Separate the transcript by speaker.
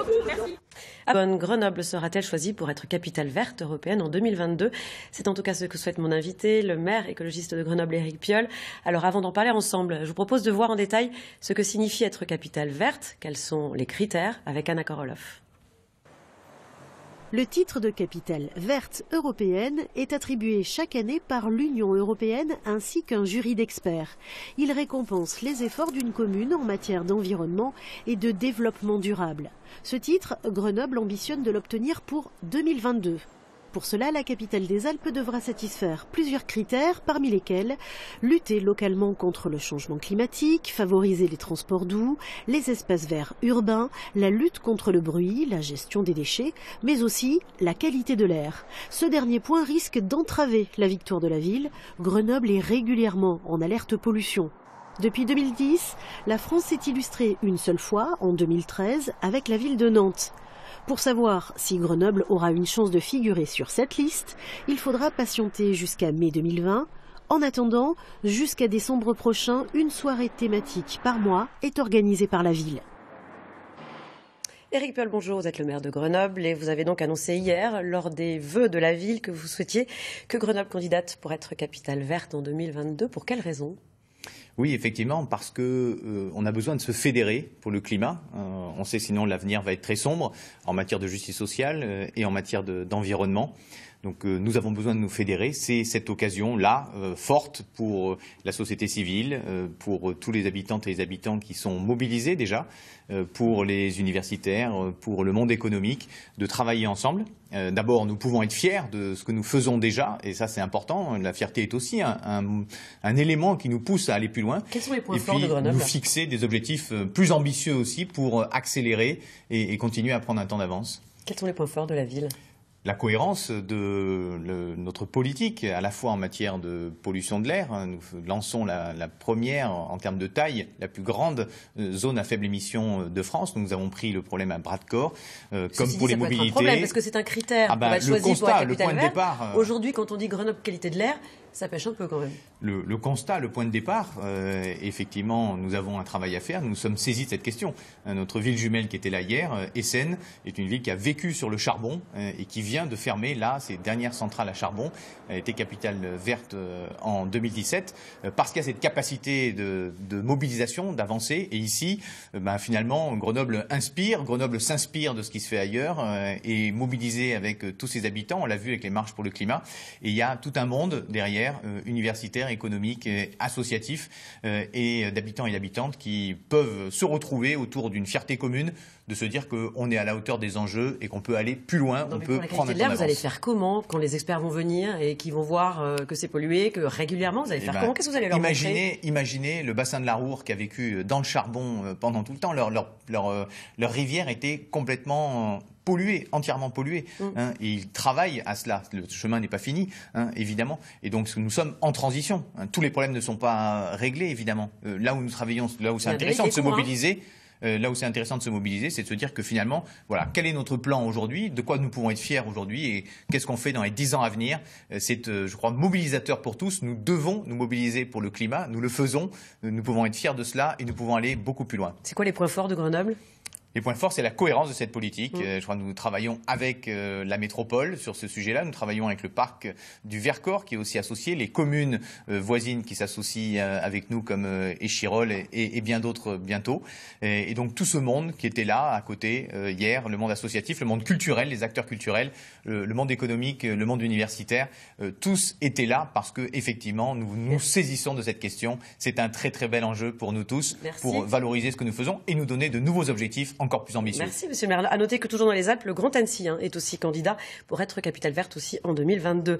Speaker 1: beaucoup. Merci.
Speaker 2: Grenoble sera-t-elle choisie pour être capitale verte européenne en 2022? C'est en tout cas ce que souhaite mon invité, le maire écologiste de Grenoble, Éric Piolle. Alors avant d'en parler ensemble, je vous propose de voir en détail ce que signifie être capitale verte, quels sont les critères, avec Anna Koroloff.
Speaker 3: Le titre de capitale verte européenne est attribué chaque année par l'Union européenne ainsi qu'un jury d'experts. Il récompense les efforts d'une commune en matière d'environnement et de développement durable. Ce titre, Grenoble ambitionne de l'obtenir pour 2022. Pour cela, la capitale des Alpes devra satisfaire plusieurs critères, parmi lesquels lutter localement contre le changement climatique, favoriser les transports doux, les espaces verts urbains, la lutte contre le bruit, la gestion des déchets, mais aussi la qualité de l'air. Ce dernier point risque d'entraver la victoire de la ville. Grenoble est régulièrement en alerte pollution. Depuis 2010, la France s'est illustrée une seule fois, en 2013, avec la ville de Nantes. Pour savoir si Grenoble aura une chance de figurer sur cette liste, il faudra patienter jusqu'à mai 2020. En attendant, jusqu'à décembre prochain, une soirée thématique par mois est organisée par la ville.
Speaker 2: Éric Piolle, bonjour, vous êtes le maire de Grenoble et vous avez donc annoncé hier, lors des vœux de la ville, que vous souhaitiez que Grenoble candidate pour être capitale verte en 2022. Pour quelles raisons ?
Speaker 4: Oui, effectivement, parce que on a besoin de se fédérer pour le climat. On sait sinon l'avenir va être très sombre en matière de justice sociale et en matière d'environnement. Donc nous avons besoin de nous fédérer. C'est cette occasion-là forte pour la société civile, pour tous les habitantes et les habitants qui sont mobilisés déjà, pour les universitaires, pour le monde économique, de travailler ensemble. D'abord, nous pouvons être fiers de ce que nous faisons déjà, et ça c'est important. La fierté est aussi un élément qui nous pousse à aller plus loin.
Speaker 2: Quels sont les points forts de Grenoble ?
Speaker 4: Nous fixer des objectifs plus ambitieux aussi pour accélérer et continuer à prendre un temps d'avance.
Speaker 2: Quels sont les points forts de la ville ?
Speaker 4: La cohérence de notre politique, à la fois en matière de pollution de l'air. Nous lançons la première, en termes de taille, la plus grande zone à faible émission de France. Nous avons pris le problème à bras-de-corps, comme pour les mobilités.
Speaker 2: Un problème, parce que c'est un critère pour être choisi pour être capitale verte. Aujourd'hui, quand on dit Grenoble qualité de l'air, ça pêche un peu quand même.
Speaker 4: Le constat, le point de départ, effectivement, nous avons un travail à faire. Nous nous sommes saisis de cette question. Notre ville jumelle qui était là hier, Essen, est une ville qui a vécu sur le charbon et qui vient de fermer là ses dernières centrales à charbon. Elle a été capitale verte en 2017 parce qu'il y a cette capacité de mobilisation, d'avancer. Et ici, finalement, Grenoble inspire, Grenoble s'inspire de ce qui se fait ailleurs et mobilisé avec tous ses habitants. On l'a vu avec les marches pour le climat. Et il y a tout un monde derrière, universitaire, économique, associatif et d'habitants et d'habitantes qui peuvent se retrouver autour d'une fierté commune, de se dire qu'on est à la hauteur des enjeux et qu'on peut aller plus loin, on peut prendre un temps d'avance.
Speaker 2: Vous allez faire comment quand les experts vont venir et qu'ils vont voir que c'est pollué, que régulièrement vous allez faire comment? Qu'est-ce que vous allez leur montrer?
Speaker 4: Imaginez le bassin de la Roure qui a vécu dans le charbon pendant tout le temps. Leur rivière était complètement pollué, entièrement pollué. Et ils travaillent à cela. Le chemin n'est pas fini, évidemment. Et donc nous sommes en transition. Tous les problèmes ne sont pas réglés, évidemment. Là où nous travaillons, là où c'est intéressant de se mobiliser. Là où c'est intéressant de se mobiliser, c'est de se dire que finalement, voilà, quel est notre plan aujourd'hui, de quoi nous pouvons être fiers aujourd'hui et qu'est-ce qu'on fait dans les 10 ans à venir. C'est, je crois, mobilisateur pour tous. Nous devons nous mobiliser pour le climat. Nous le faisons. Nous pouvons être fiers de cela et nous pouvons aller beaucoup plus loin.
Speaker 2: C'est quoi les points forts de Grenoble ?
Speaker 4: Les points forts, c'est la cohérence de cette politique. Je crois que nous travaillons avec la métropole sur ce sujet-là. Nous travaillons avec le parc du Vercors qui est aussi associé, les communes voisines qui s'associent avec nous comme Échirolles et bien d'autres bientôt. Et donc tout ce monde qui était là à côté hier, le monde associatif, le monde culturel, les acteurs culturels, le monde économique, le monde universitaire, tous étaient là parce que effectivement nous nous saisissons de cette question. C'est un très très bel enjeu pour nous tous.
Speaker 2: Merci.
Speaker 4: Pour valoriser ce que nous faisons et nous donner de nouveaux objectifs encore plus ambitieux.
Speaker 2: Merci Monsieur le maire. À noter que toujours dans les Alpes, le Grand Annecy est aussi candidat pour être capitale verte aussi en 2022.